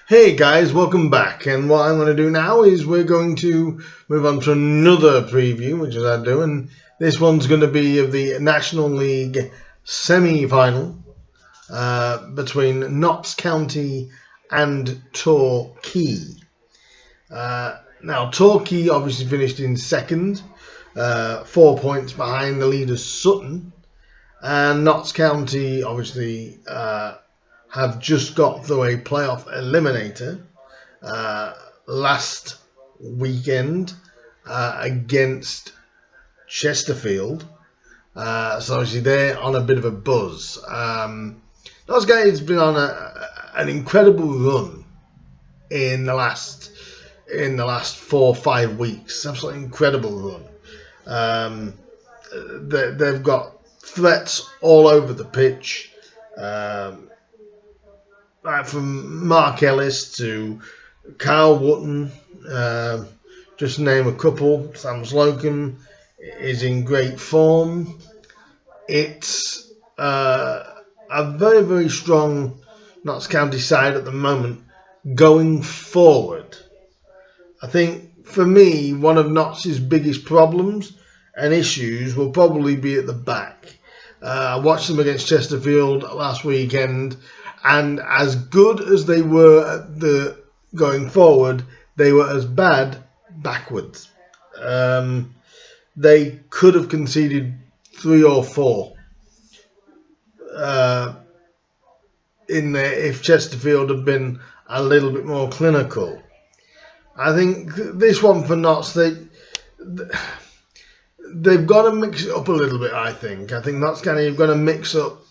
Hey guys, welcome back. And what I'm going to do now is we're going to move on to another preview, which is I do, and this one's going to be of the National League semi-final between Notts County and Torquay. Now, Torquay obviously finished in second, 4 points behind the leader Sutton, and Notts County obviously have just got through a playoff eliminator last weekend against Chesterfield. So obviously they're on a bit of a buzz. Those guys have been on an incredible run in the last 4 or 5 weeks. Absolutely incredible run. They've got threats all over the pitch. From Mark Ellis to Carl Wootton, just to name a couple. Sam Slocum is in great form. It's a very, very strong Notts County side at the moment going forward. I think, for me, one of Notts' biggest problems and issues will probably be at the back. I watched them against Chesterfield last weekend, and as good as they were at the going forward, they were as bad backwards. They could have conceded 3 or 4 in there if Chesterfield had been a little bit more clinical. I think this one for Notts, they've got to mix it up a little bit. I think Notts County have got to mix up,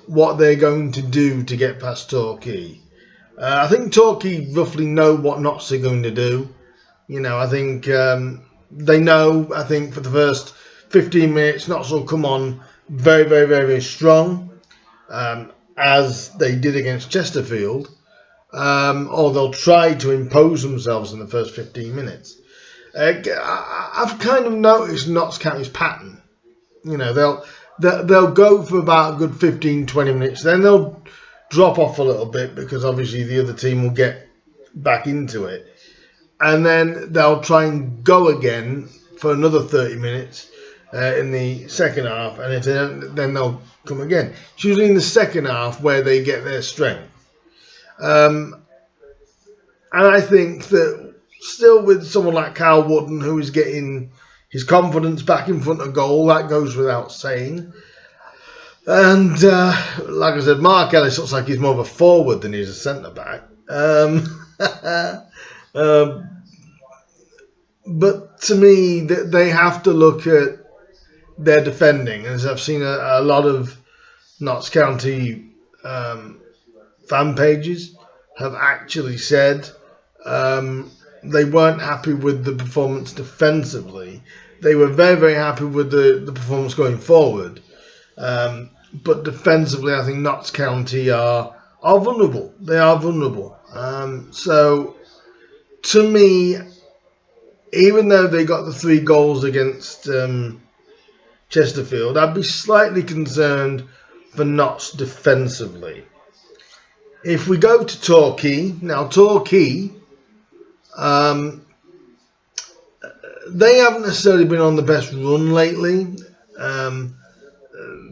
what they're going to do to get past Torquay. I think Torquay roughly know what Notts are going to do. I think they know. I think for the first 15 minutes, Notts will come on very, very, very, very strong, as they did against Chesterfield, or they'll try to impose themselves in the first 15 minutes. I've kind of noticed Notts County's pattern. They'll go for about a good 15-20 minutes, then they'll drop off a little bit because obviously the other team will get back into it, and then they'll try and go again for another 30 minutes in the second half, and if they don't, then they'll come again. It's usually in the second half where they get their strength, and I think that still with someone like Carl Wootton, who is getting his confidence back in front of goal, that goes without saying. And like I said, Mark Ellis looks like he's more of a forward than he's a centre-back. But to me, they have to look at their defending. As I've seen a lot of Notts County fan pages have actually said they weren't happy with the performance defensively. They were very, very happy with the performance going forward. But defensively, I think Notts County are vulnerable. They are vulnerable. So, to me, even though they got the 3 goals against Chesterfield, I'd be slightly concerned for Notts defensively. If we go to Torquay, now Torquay, they haven't necessarily been on the best run lately.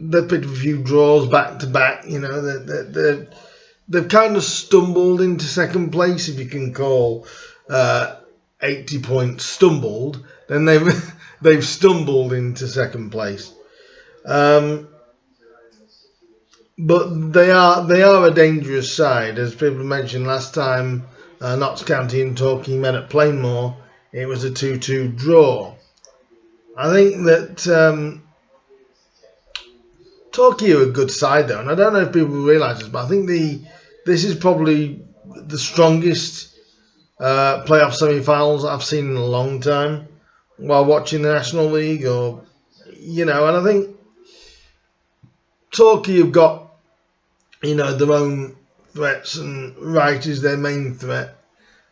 They've picked a few draws back to back. They've kind of stumbled into second place, if you can call 80 points stumbled. Then they've stumbled into second place. But they are a dangerous side, as people mentioned last time. Notts County and Torquay met at Plainmoor. It was a 2-2 draw. I think that Torquay are a good side, though, and I don't know if people realise this, but I think this is probably the strongest playoff semi-finals I've seen in a long time while watching the National League, and I think Torquay have got their own threats, and Wright is their main threat,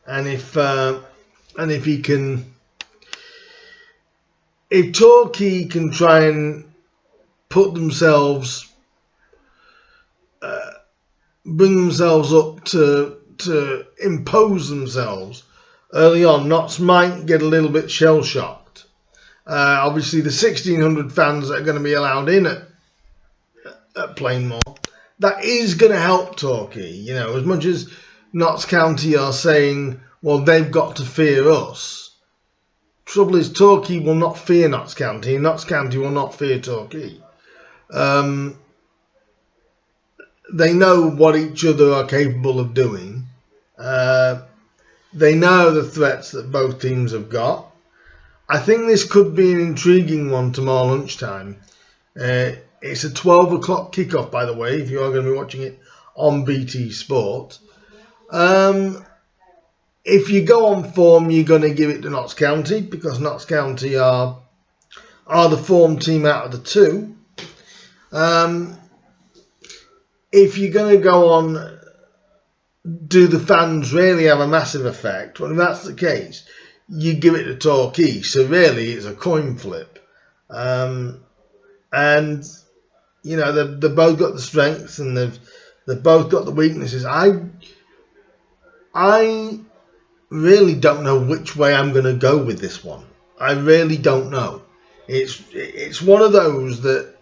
and if Torquay can try and put themselves, bring themselves up to to impose themselves early on, Notts might get a little bit shell-shocked. Obviously, the 1,600 fans that are going to be allowed in at Plainmoor, that is going to help Torquay. You know, as much as Notts County are saying, well, they've got to fear us. Trouble is, Torquay will not fear Notts County, and Notts County will not fear Torquay. They know what each other are capable of doing. They know the threats that both teams have got. I think this could be an intriguing one tomorrow lunchtime. It's a 12 o'clock kickoff, by the way, if you are going to be watching it on BT Sport. If you go on form, you're going to give it to Notts County, because Notts County are the form team out of the two. If you're going to go on, do the fans really have a massive effect? Well, if that's the case, you give it to Torquay. So really, it's a coin flip. And you know, they've both got the strengths and they've both got the weaknesses. I really don't know which way I'm going to go with this one. I really don't know. It's one of those that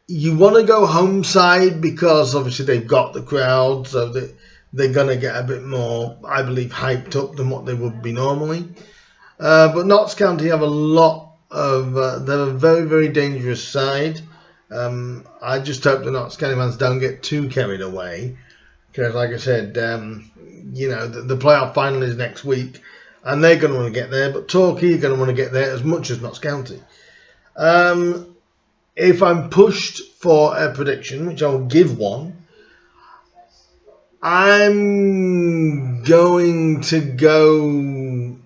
you want to go home side because obviously they've got the crowd, so they're going to get a bit more, I believe, hyped up than what they would be normally. But Notts County have a lot of, they're a very, very dangerous side. I just hope the Notts County fans don't get too carried away, because like I said, you know, the playoff final is next week and they're going to want to get there, but Torquay are going to want to get there as much as Notts County. If I'm pushed for a prediction, which I'll give one, I'm going to go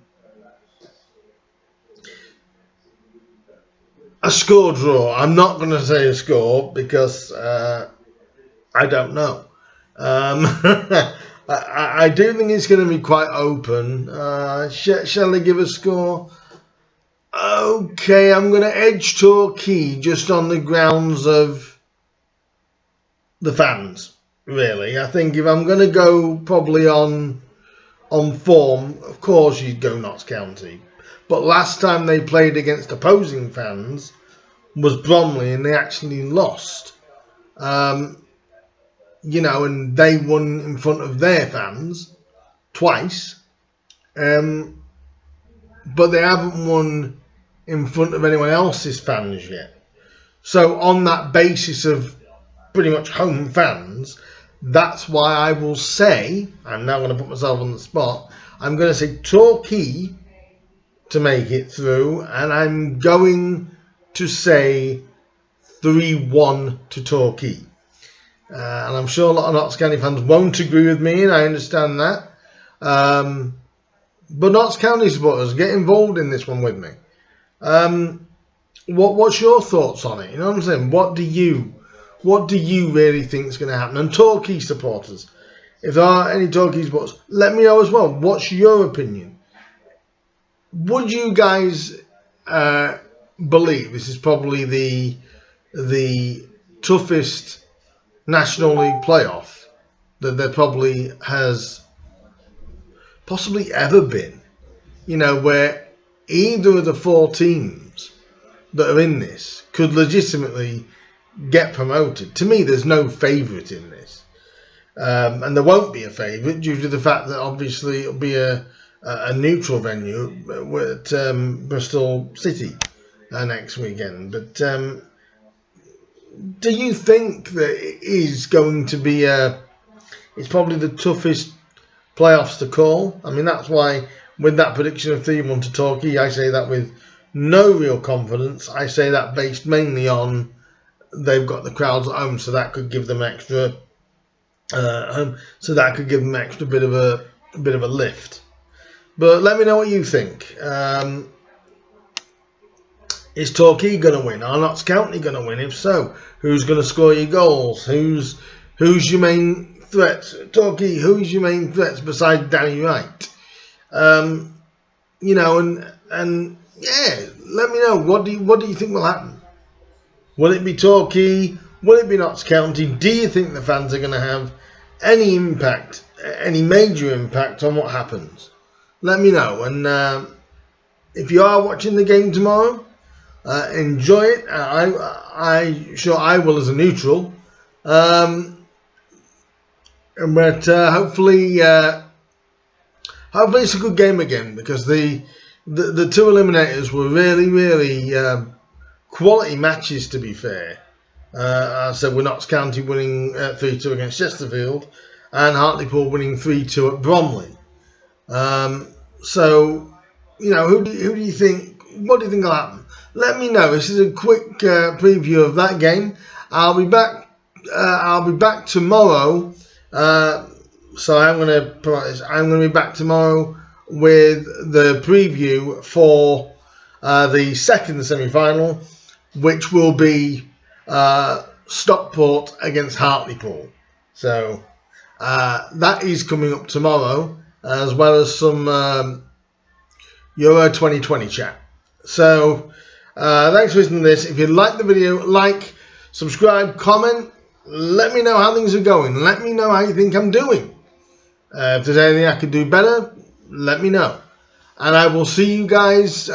a score draw. I'm not going to say a score because I don't know. I do think it's going to be quite open. Shall I give a score? Okay, I'm going to edge Torquay just on the grounds of the fans, really. I think if I'm going to go probably on form, of course you'd go Notts County. But last time they played against opposing fans was Bromley, and they actually lost. You know, and they won in front of their fans twice. But they haven't won in front of anyone else's fans yet. So on that basis of pretty much home fans, that's why I will say, I'm now going to put myself on the spot, I'm going to say Torquay to make it through, and I'm going to say 3-1 to Torquay. And I'm sure a lot of Notts County fans won't agree with me, and I understand that. But Notts County supporters, get involved in this one with me. What's your thoughts on it? You know what I'm saying? What do you really think is going to happen? And Torquay supporters, if there are any Torquay supporters, let me know as well. What's your opinion? Would you guys believe this is probably the toughest National League playoff that there probably has possibly ever been? You know, where either of the four teams that are in this could legitimately get promoted. To me, there's no favourite in this. And there won't be a favourite due to the fact that obviously it'll be a neutral venue at Bristol City next weekend. But do you think that it is going to be it's probably the toughest playoffs to call? I mean, that's why with that prediction of 3-1 to Torquay, I say that with no real confidence. I say that based mainly on they've got the crowds at home, so that could give them extra bit of a lift. But let me know what you think. Is Torquay going to win? Are Notts County going to win? If so, who's going to score your goals? Who's your main threats? Torquay, who's your main threats besides Danny Wright? You know, and yeah, let me know. What do you think will happen? Will it be Torquay? Will it be Notts County? Do you think the fans are going to have any impact any major impact on what happens. Let me know. And if you are watching the game tomorrow, enjoy it. Sure I will as a neutral. But hopefully it's a good game again, because the two eliminators were really quality matches, to be fair. As I said, we're Notts County winning 3-2 against Chesterfield, and Hartlepool winning 3-2 at Bromley. So, who do you think? What do you think will happen? Let me know. This is a quick preview of that game. I'll be back. I'll be back tomorrow. So I'm going to promote this. I'm going to be back tomorrow with the preview for the second semi-final, which will be Stockport against Hartlepool. So that is coming up tomorrow, as well as some Euro 2020 chat. So thanks for listening to this. If you like the video, like, subscribe, comment. Let me know how things are going. Let me know how you think I'm doing. If there's anything I could do better, let me know. And I will see you guys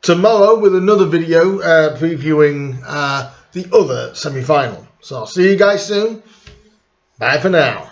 tomorrow with another video previewing the other semi-final. So I'll see you guys soon. Bye for now.